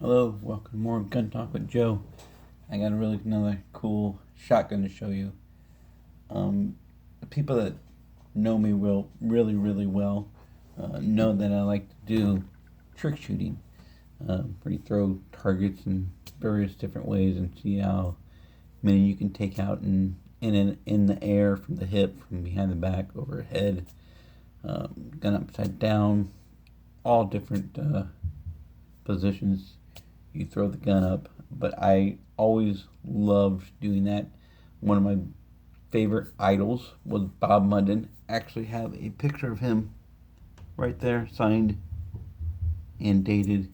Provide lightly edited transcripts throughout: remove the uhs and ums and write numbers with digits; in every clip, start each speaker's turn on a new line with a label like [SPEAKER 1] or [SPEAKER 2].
[SPEAKER 1] Hello, welcome to more Gun Talk with Joe. I got another cool shotgun to show you. The people that know me really well know that I like to do trick shooting, where you throw targets in various different ways and see how many you can take out in the air, from the hip, from behind the back, overhead, gun upside down, all different positions you throw the gun up. But I always loved doing that. One of my favorite idols was Bob Munden. Actually, have a picture of him right there, signed and dated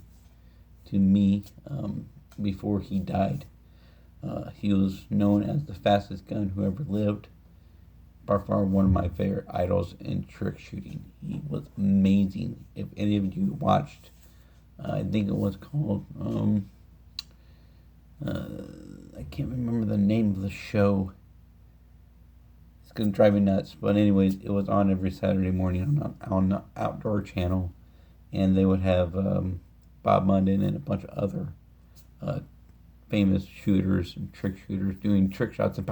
[SPEAKER 1] to me before he died. He was known as the fastest gun who ever lived. By far, one of my favorite idols in trick shooting. He was amazing. If any of you watched, I think it was called I can't remember the name of the show. It's gonna drive me nuts. But anyways, it was on every Saturday morning on the Outdoor Channel, and they would have Bob Munden and a bunch of other uh, famous shooters and trick shooters doing trick shots. It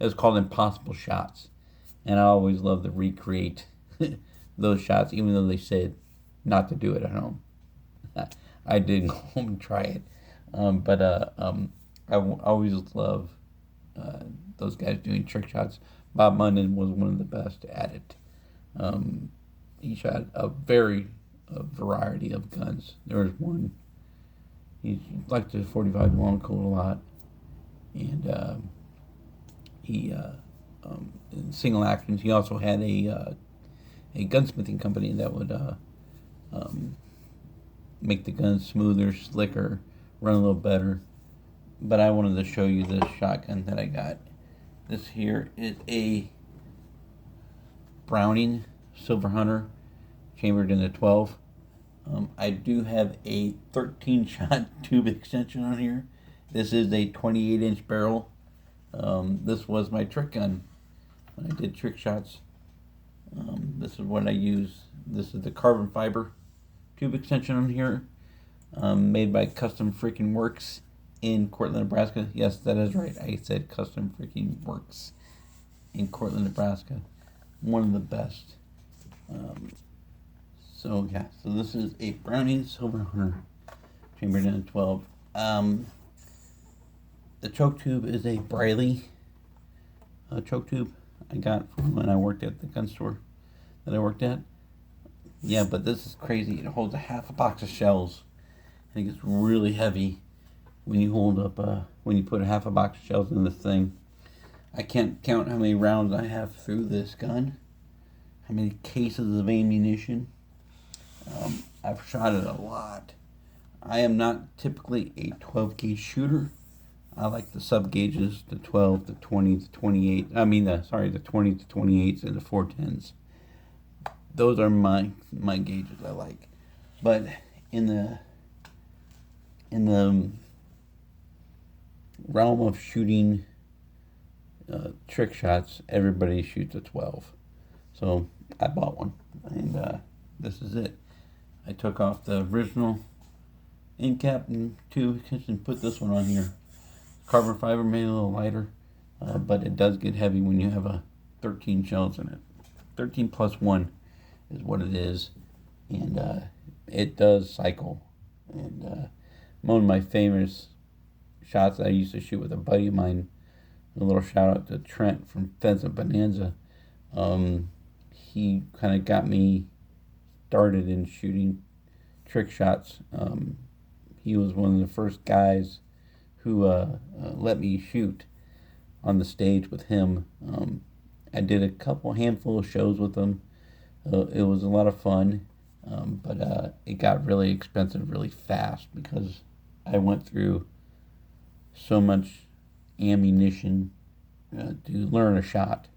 [SPEAKER 1] was called Impossible Shots, and I always loved to recreate those shots, even though they said not to do it at home. I did go home and try it, always love those guys doing trick shots. Bob Munden was one of the best at it. Um, he shot a variety of guns. There was one, he liked the 45 long Colt a lot, and he in single actions. He also had a gunsmithing company that would um, make the guns smoother, slicker, run a little better. But I wanted to show you this shotgun that I got. This here is a Browning Silver Hunter, chambered in a 12. I do have a 13 shot tube extension on here. This is a 28-inch barrel. This was my trick gun when I did trick shots. This is what I use. This is the carbon fiber tube extension on here, made by Custom Freaking Works in Cortland, Nebraska. Yes, that is right. I said Custom Freaking Works in Cortland, Nebraska. One of the best. So this is a Browning Silver Hunter, chambered in a 12. The choke tube is a Briley choke tube I got from when I worked at the gun store that I worked at. Yeah, but this is crazy. It holds a half a box of shells. I think it's really heavy when you when you put a half a box of shells in this thing. I can't count how many rounds I have through this gun, how many cases of ammunition. I've shot it a lot. I am not typically a 12 gauge shooter. I like the sub gauges, the 12, the 20, the 28. The 20 to 28s and the 410s. Those are my gauges I like. But in the realm of shooting trick shots, everybody shoots a 12. So I bought one, and this is it. I took off the original end cap and tube and put this one on here. Carbon fiber made it a little lighter, but it does get heavy when you have 13 shells in it. 13 plus 1 is what it is, and it does cycle. And one of my famous shots I used to shoot with a buddy of mine, a little shout out to Trent from Pheasant Bonanza. He kind of got me started in shooting trick shots. He was one of the first guys who let me shoot on the stage with him. I did a handful of shows with him. It was a lot of fun, but it got really expensive really fast because I went through so much ammunition to learn a shot,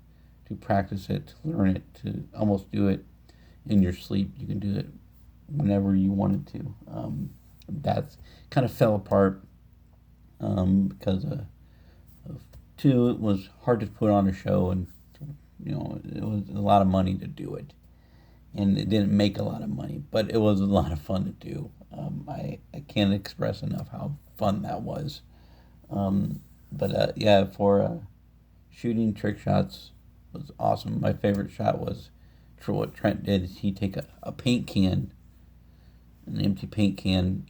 [SPEAKER 1] to practice it, to learn it, to almost do it in your sleep. You can do it whenever you wanted to. That's kind of fell apart because two, it was hard to put on a show, and it was a lot of money to do it. and it didn't make a lot of money, but it was a lot of fun to do. I can't express enough how fun that was. But yeah, for shooting trick shots was awesome. My favorite shot was for what Trent did is he take a paint can, an empty paint can,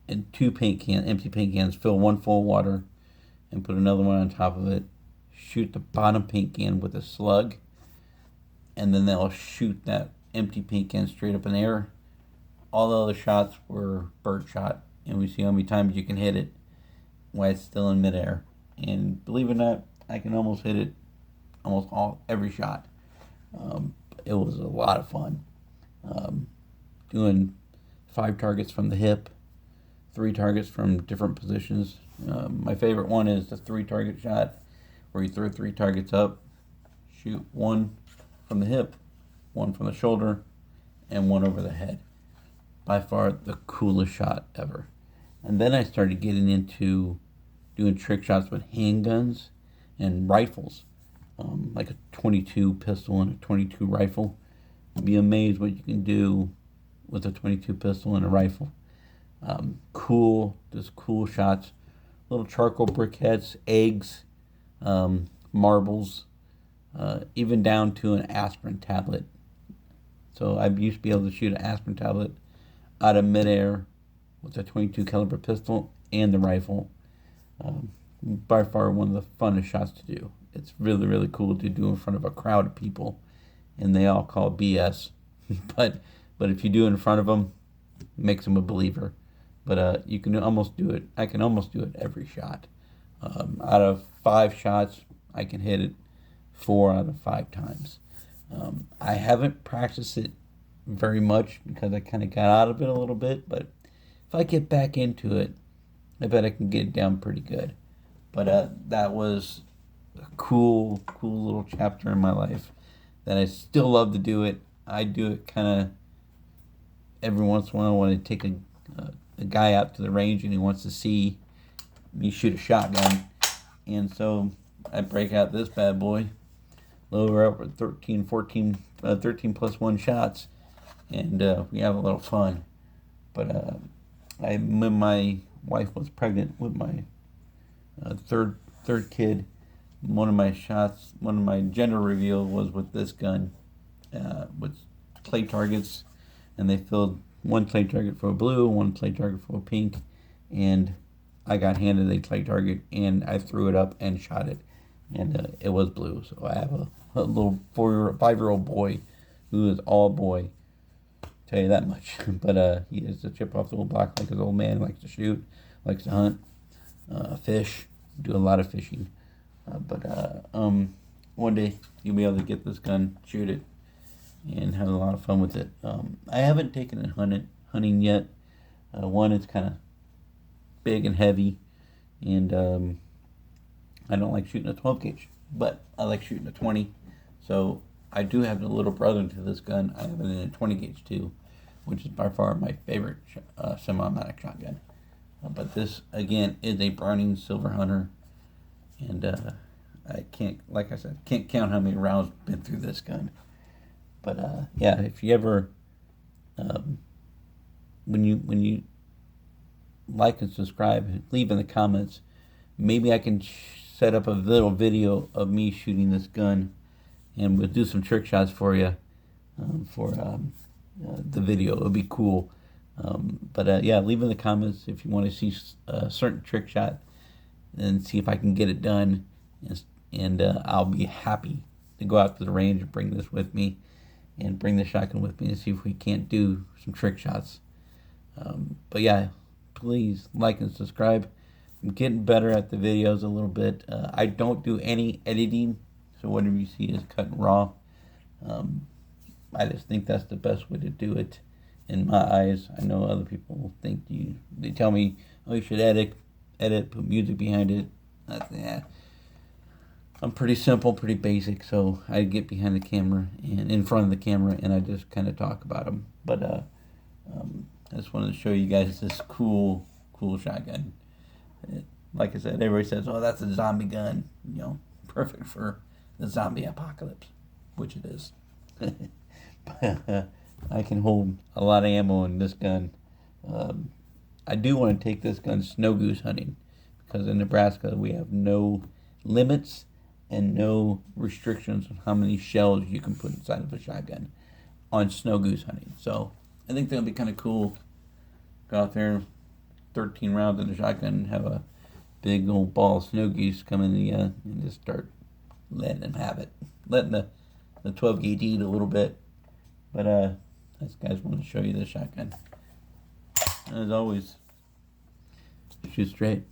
[SPEAKER 1] and empty paint cans, fill one full of water, and put another one on top of it. Shoot the bottom paint can with a slug, and then they'll shoot that empty paint can straight up in the air. All the other shots were bird shot, and we see how many times you can hit it while it's still in midair. And believe it or not, I can almost hit it every shot. It was a lot of fun. Doing 5 targets from the hip, 3 targets from different positions. My favorite one is the 3 target shot, where you throw 3 targets up, shoot 1 from the hip, 1 from the shoulder, and 1 over the head. By far the coolest shot ever. And then I started getting into doing trick shots with handguns and rifles, like a 22 pistol and a 22 rifle. You'd be amazed what you can do with a 22 pistol and a rifle. Just cool shots. Little charcoal briquettes, eggs, marbles, even down to an aspirin tablet. So I used to be able to shoot an aspirin tablet out of midair with a 22 caliber pistol and the rifle. By far one of the funnest shots to do. It's really, really cool to do in front of a crowd of people, and they all call it BS. but if you do it in front of them, it makes them a believer. But you can almost do it. I can almost do it every shot. Out of 5 shots, I can hit it 4 out of 5 times. I haven't practiced it very much because I kind of got out of it a little bit, but if I get back into it, I bet I can get it down pretty good. But that was a cool little chapter in my life that I still love to do it. I do it kind of every once in a while when I take a guy out to the range and he wants to see me shoot a shotgun. And so I break out this bad boy, load her up with 13 plus 1 shots, and we have a little fun. But when my wife was pregnant with my third kid, one of my gender reveal was with this gun, with clay targets, and they filled 1 clay target for a blue, 1 clay target for a pink, and I got handed a clay target, and I threw it up and shot it, and it was blue. So I have a little 5-year-old boy who is all boy. Tell you that much. But he is a chip off the old block like his old man. Likes to shoot, likes to hunt, fish, do a lot of fishing. But one day you'll be able to get this gun, shoot it, and have a lot of fun with it. I haven't taken it hunting yet. One, it's kind of big and heavy, and I don't like shooting a 12 gauge, but I like shooting a 20. So I do have a little brother to this gun. I have it in a 20 gauge too, which is by far my favorite semi-automatic shotgun. But this again is a Browning Silver Hunter, and I can't, like I said, can't count how many rounds been through this gun. But yeah, if you ever, when you like and subscribe, leave in the comments. Maybe I can set up a little video of me shooting this gun, and we'll do some trick shots for you for the video. It'll be cool. But yeah, leave in the comments if you want to see a certain trick shot and see if I can get it done. And I'll be happy to go out to the range and bring this with me and bring the shotgun with me and see if we can't do some trick shots. But yeah, please like and subscribe. I'm getting better at the videos a little bit. I don't do any editing, so whatever you see is cut and raw. I just think that's the best way to do it in my eyes. I know other people think they tell me, oh, you should edit, put music behind it. Yeah. I'm pretty simple, pretty basic, so I get behind the camera and in front of the camera, and I just kind of talk about them. But I just wanted to show you guys this cool shotgun. Like I said, everybody says, oh, that's a zombie gun. You know, perfect for the zombie apocalypse, which it is. I can hold a lot of ammo in this gun. Um, I do want to take this gun snow goose hunting because in Nebraska we have no limits and no restrictions on how many shells you can put inside of a shotgun on snow goose hunting. So I think that'll be kind of cool. Go out there, 13 rounds in the shotgun, and have a big old ball of snow geese come in and just start letting them have it, letting the 12 gauge eat a little bit. But this guys want to show you the shotgun. As always, shoot straight.